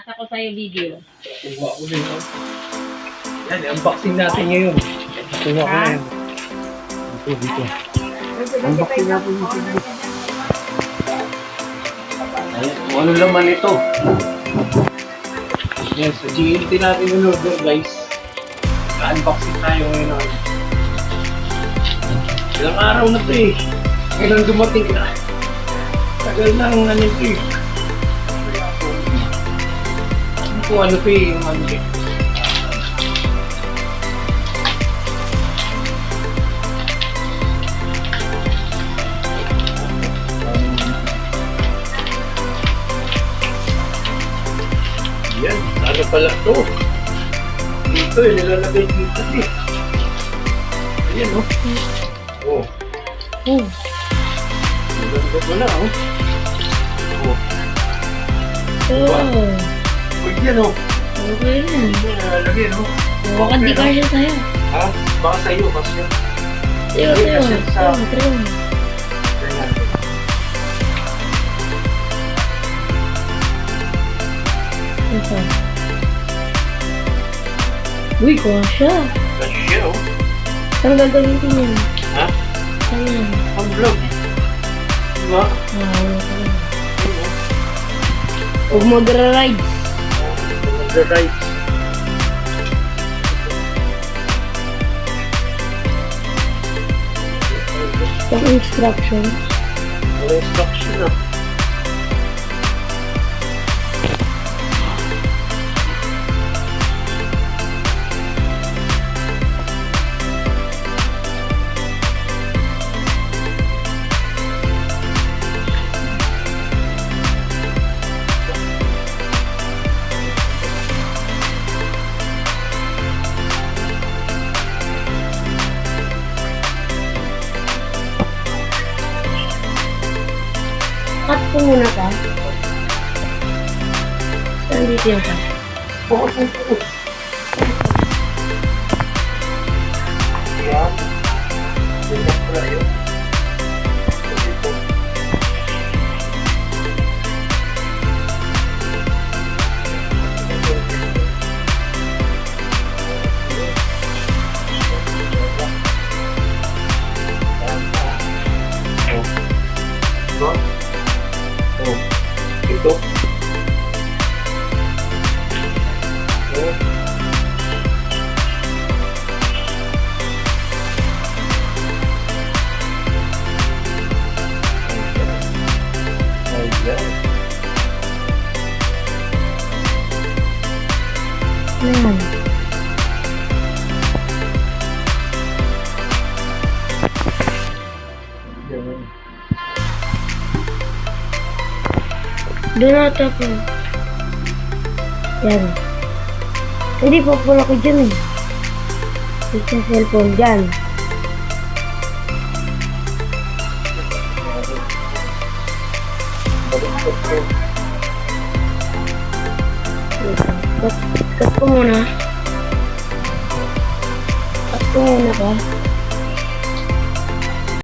ipapasa ko sa'yo video. Kuha ko din. Yan, unboxing natin ngayon. Kuha ko na yan. Dito. Unboxing natin yung video. Ayan, kung ano laman ito. Yes, sa GNT natin yung order guys. Unboxing tayo ngayon. Ilang araw na ito eh. Kailan dumating na. Tagal na ang ano ito eh. Kung ano pa yung ano eh. Yan, ano pala ito? Dito eh, nilalagay dito eh. Ayan o. Oh. Naganda ko na oh. Pwede yan o. Okay na. Nilalagay no. Baka di ka siya sa'yo. Ha? Baka sa'yo, kasi yan. Sa'yo. Ito. Uy, kasha. Kasya o. Saan gagamitin yan? Ha? Saan yan? Ang vlog. Diba? Huwag magra-ride. Mag-ride. Yung instruction. Wala instruction na. Cut ko muna ka. Saan dito yung cut? Yan. Tingnan ko na yun. Dito. Ito. Ayan. Doon natin ako. Yan. Hindi po pula ko dyan eh. Dito sa cellphone dyan. Cut ko muna. Cut ko muna ba?